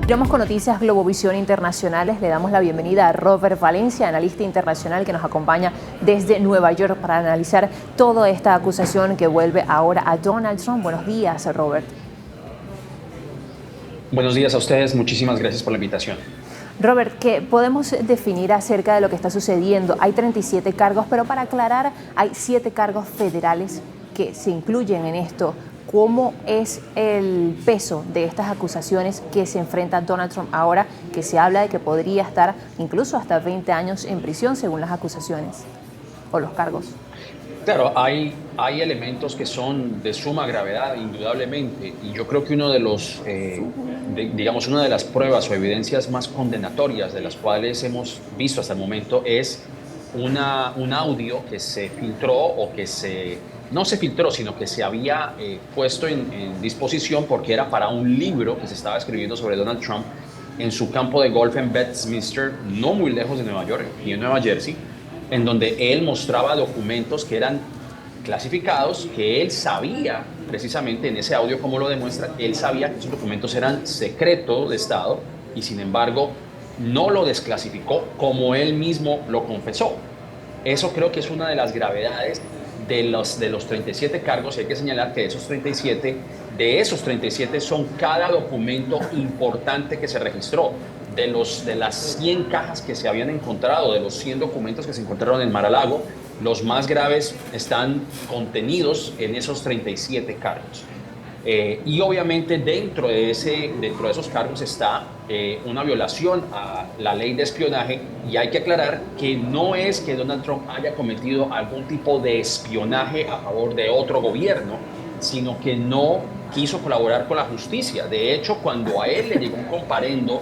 Continuamos con Noticias Globovisión Internacionales. Le damos la bienvenida a Robert Valencia, analista internacional que nos acompaña desde Nueva York para analizar toda esta acusación que vuelve ahora a Donald Trump. Buenos días, Robert. Buenos días a ustedes. Muchísimas gracias por la invitación. Robert, ¿qué podemos definir acerca de lo que está sucediendo? Hay 37 cargos, pero para aclarar, hay 7 cargos federales que se incluyen en esto. ¿Cómo es el peso de estas acusaciones que se enfrenta Donald Trump ahora, que se habla de que podría estar incluso hasta 20 años en prisión según las acusaciones o los cargos? Claro, hay elementos que son de suma gravedad, indudablemente, y yo creo que uno de los, digamos, una de las pruebas o evidencias más condenatorias de las cuales hemos visto hasta el momento es un audio que se filtró o que no se filtró, sino que se había puesto en disposición porque era para un libro que se estaba escribiendo sobre Donald Trump en su campo de golf en Bedminster, no muy lejos de Nueva York, y en Nueva Jersey, en donde él mostraba documentos que eran clasificados, que él sabía, precisamente en ese audio como lo demuestra, él sabía que esos documentos eran secreto de Estado y sin embargo no lo desclasificó como él mismo lo confesó. Eso creo que es una de las gravedades de los 37 cargos, y hay que señalar que de esos 37 son cada documento importante que se registró. De las 100 cajas que se habían encontrado, de los 100 documentos que se encontraron en Mar-a-Lago, los más graves están contenidos en esos 37 cargos. Y obviamente dentro de esos cargos está una violación a la ley de espionaje, y hay que aclarar que no es que Donald Trump haya cometido algún tipo de espionaje a favor de otro gobierno, sino que no quiso colaborar con la justicia. De hecho, cuando a él le llegó un comparendo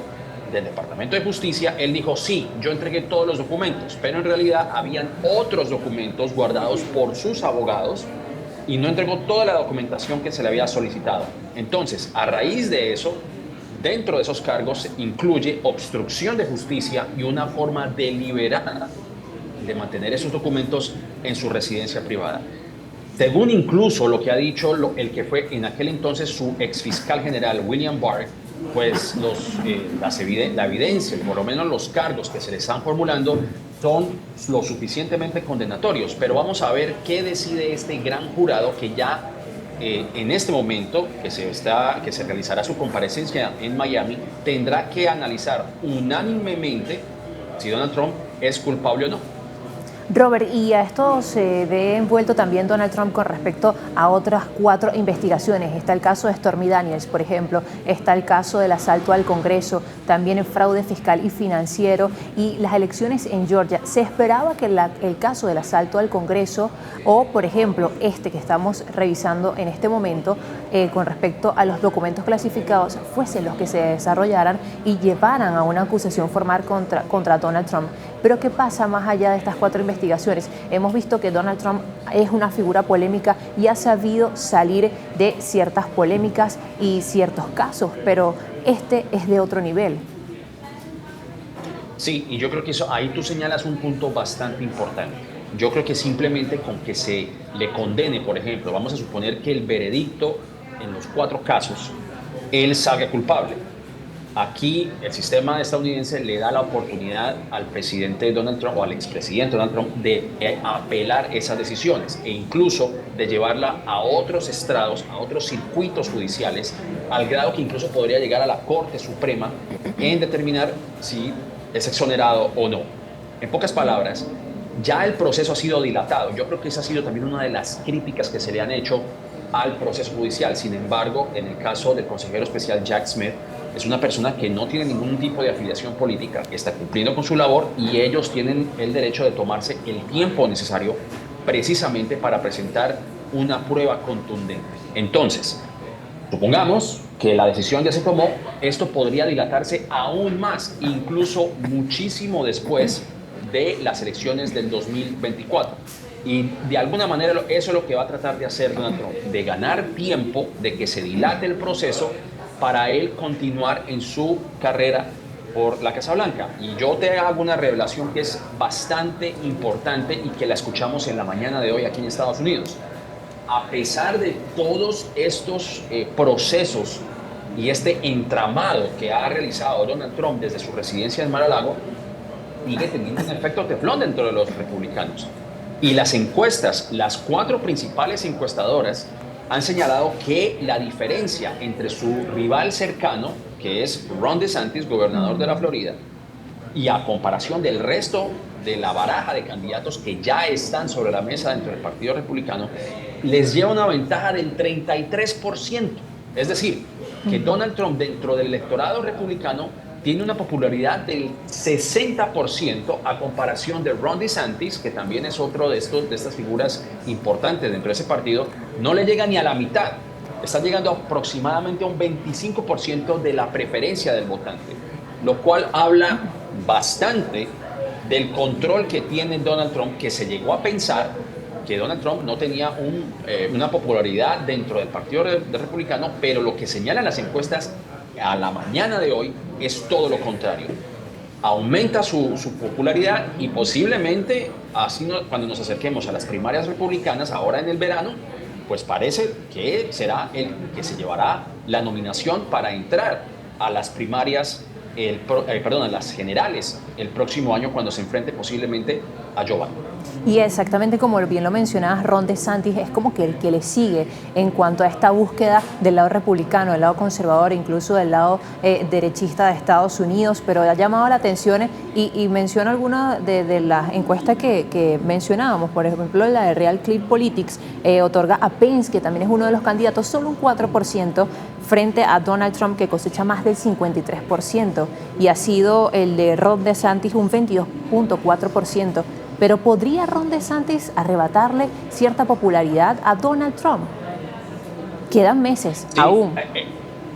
del Departamento de Justicia, él dijo, sí, yo entregué todos los documentos, pero en realidad habían otros documentos guardados por sus abogados y no entregó toda la documentación que se le había solicitado. Entonces, a raíz de eso, dentro de esos cargos incluye obstrucción de justicia y una forma deliberada de mantener esos documentos en su residencia privada. Según incluso lo que ha dicho el que fue en aquel entonces su exfiscal general, William Barr, pues la evidencia, por lo menos los cargos que se le están formulando, son lo suficientemente condenatorios. Pero vamos a ver qué decide este gran jurado que ya en este momento que se realizará su comparecencia en Miami, tendrá que analizar unánimemente si Donald Trump es culpable o no. Robert, y a esto se ve envuelto también Donald Trump con respecto a otras 4 investigaciones. Está el caso de Stormy Daniels, por ejemplo, está el caso del asalto al Congreso, también el fraude fiscal y financiero y las elecciones en Georgia. ¿Se esperaba que el caso del asalto al Congreso o, por ejemplo, este que estamos revisando en este momento con respecto a los documentos clasificados fuesen los que se desarrollaran y llevaran a una acusación formal contra Donald Trump? Pero ¿qué pasa más allá de estas 4 investigaciones? Hemos visto que Donald Trump es una figura polémica y ha sabido salir de ciertas polémicas y ciertos casos, pero este es de otro nivel. Sí, y yo creo que ahí tú señalas un punto bastante importante. Yo creo que simplemente con que se le condene, por ejemplo, vamos a suponer que el veredicto en los 4 casos, él salga culpable. Aquí el sistema estadounidense le da la oportunidad al presidente Donald Trump o al expresidente Donald Trump de apelar esas decisiones e incluso de llevarla a otros estrados, a otros circuitos judiciales, al grado que incluso podría llegar a la Corte Suprema en determinar si es exonerado o no. En pocas palabras, ya el proceso ha sido dilatado. Yo creo que esa ha sido también una de las críticas que se le han hecho al proceso judicial. Sin embargo, en el caso del consejero especial Jack Smith, es una persona que no tiene ningún tipo de afiliación política, que está cumpliendo con su labor y ellos tienen el derecho de tomarse el tiempo necesario precisamente para presentar una prueba contundente. Entonces, supongamos que la decisión ya se tomó, esto podría dilatarse aún más, incluso muchísimo después de las elecciones del 2024. Y de alguna manera eso es lo que va a tratar de hacer Donald Trump, de ganar tiempo, de que se dilate el proceso para él continuar en su carrera por la Casa Blanca. Y yo te hago una revelación que es bastante importante y que la escuchamos en la mañana de hoy aquí en Estados Unidos. A pesar de todos estos procesos y este entramado que ha realizado Donald Trump desde su residencia en Mar-a-Lago sigue teniendo un efecto teflón dentro de los republicanos. Y las encuestas, las 4 principales encuestadoras, han señalado que la diferencia entre su rival cercano, que es Ron DeSantis, gobernador de la Florida, y a comparación del resto de la baraja de candidatos que ya están sobre la mesa dentro del Partido Republicano, les lleva una ventaja del 33%. Es decir, que Donald Trump dentro del electorado republicano tiene una popularidad del 60% a comparación de Ron DeSantis, que también es otro de estas figuras importantes dentro de ese partido, no le llega ni a la mitad. Está llegando aproximadamente a un 25% de la preferencia del votante, lo cual habla bastante del control que tiene Donald Trump, que se llegó a pensar que Donald Trump no tenía una popularidad dentro del Partido Republicano, pero lo que señalan las encuestas a la mañana de hoy es todo lo contrario. Aumenta su popularidad y posiblemente, así cuando nos acerquemos a las primarias republicanas, ahora en el verano, pues parece que será el que se llevará la nominación para entrar a las primarias, a las generales el próximo año, cuando se enfrente posiblemente a Joe Biden. Y exactamente como bien lo mencionabas, Ron DeSantis es como que el que le sigue en cuanto a esta búsqueda del lado republicano, del lado conservador, incluso del lado derechista de Estados Unidos, pero ha llamado la atención y menciono algunas de las encuestas que mencionábamos. Por ejemplo, la de Real Clear Politics otorga a Pence, que también es uno de los candidatos, solo un 4%, frente a Donald Trump, que cosecha más del 53%, y ha sido el de Ron DeSantis un 22.4%. Pero ¿podría Ron DeSantis arrebatarle cierta popularidad a Donald Trump? Quedan meses Sí, aún.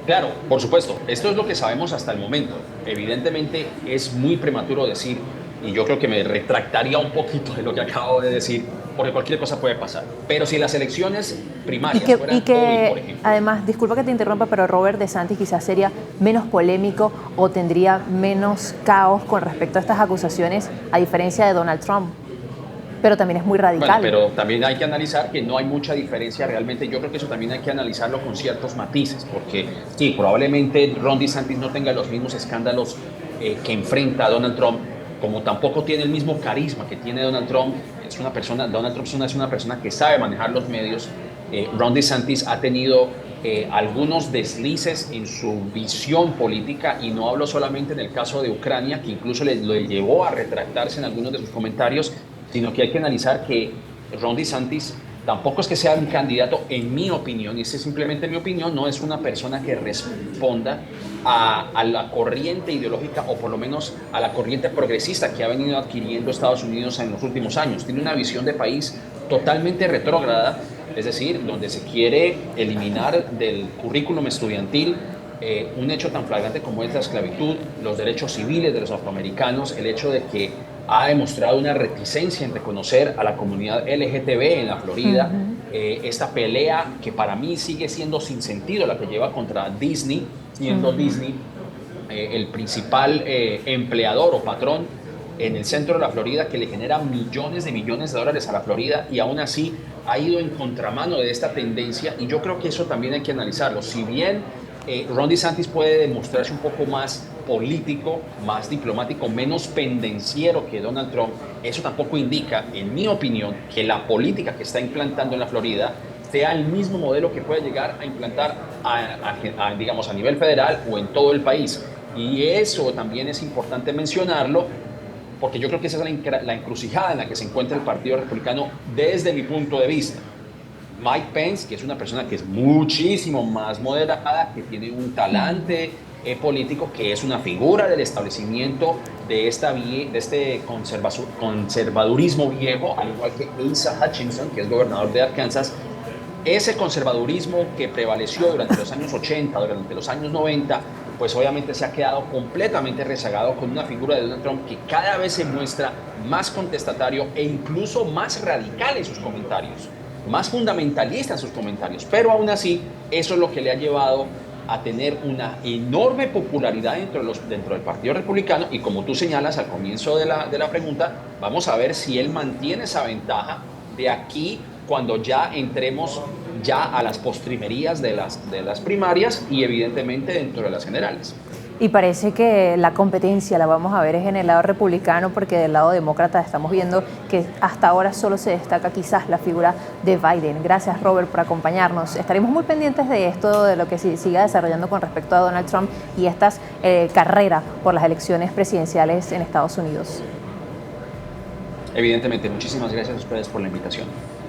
claro, por supuesto. Esto es lo que sabemos hasta el momento. Evidentemente es muy prematuro decir, y yo creo que me retractaría un poquito de lo que acabo de decir, porque cualquier cosa puede pasar. Pero si las elecciones primarias fueran hoy, por ejemplo. Además, disculpa que te interrumpa, pero Robert DeSantis quizás sería menos polémico o tendría menos caos con respecto a estas acusaciones, a diferencia de Donald Trump. Pero también es muy radical. Bueno, pero también hay que analizar que no hay mucha diferencia realmente. Yo creo que eso también hay que analizarlo con ciertos matices, porque sí, probablemente Ron DeSantis no tenga los mismos escándalos que enfrenta a Donald Trump, como tampoco tiene el mismo carisma que tiene Donald Trump. Donald Trump es una persona que sabe manejar los medios. Ron DeSantis ha tenido algunos deslices en su visión política, y no hablo solamente en el caso de Ucrania, que incluso le llevó a retractarse en algunos de sus comentarios, sino que hay que analizar que Ron DeSantis tampoco es que sea un candidato, en mi opinión, y esta es simplemente mi opinión, no es una persona que responda a la corriente ideológica, o por lo menos a la corriente progresista que ha venido adquiriendo Estados Unidos en los últimos años. Tiene una visión de país totalmente retrógrada, es decir, donde se quiere eliminar del currículum estudiantil un hecho tan flagrante como es la esclavitud, los derechos civiles de los afroamericanos, el hecho de que ha demostrado una reticencia en reconocer a la comunidad LGTB en la Florida. Esta pelea que para mí sigue siendo sin sentido, la que lleva contra Disney, siendo Disney el principal empleador o patrón en el centro de la Florida, que le genera millones de dólares a la Florida, y aún así ha ido en contramano de esta tendencia. Y yo creo que eso también hay que analizarlo. Si bien Ron DeSantis puede demostrarse un poco más político, más diplomático, menos pendenciero que Donald Trump, eso tampoco indica, en mi opinión, que la política que está implantando en la Florida sea el mismo modelo que puede llegar a implantar digamos, a nivel federal o en todo el país. Y eso también es importante mencionarlo, porque yo creo que esa es la encrucijada en la que se encuentra el Partido Republicano desde mi punto de vista. Mike Pence, que es una persona que es muchísimo más moderada, que tiene un talante político, que es una figura del establecimiento de este conservadurismo viejo, al igual que Asa Hutchinson, que es gobernador de Arkansas. Ese conservadurismo que prevaleció durante los años 80, durante los años 90, pues obviamente se ha quedado completamente rezagado, con una figura de Donald Trump que cada vez se muestra más contestatario e incluso más radical en sus comentarios, más fundamentalista en sus comentarios. Pero aún así, eso es lo que le ha llevado a tener una enorme popularidad dentro del Partido Republicano. Y como tú señalas al comienzo de la pregunta, vamos a ver si él mantiene esa ventaja de aquí cuando ya entremos ya a las postrimerías de las primarias y evidentemente dentro de las generales. Y parece que la competencia la vamos a ver es en el lado republicano, porque del lado demócrata estamos viendo que hasta ahora solo se destaca quizás la figura de Biden. Gracias, Robert, por acompañarnos. Estaremos muy pendientes de esto, de lo que se siga desarrollando con respecto a Donald Trump y esta carrera por las elecciones presidenciales en Estados Unidos. Evidentemente, muchísimas gracias a ustedes por la invitación.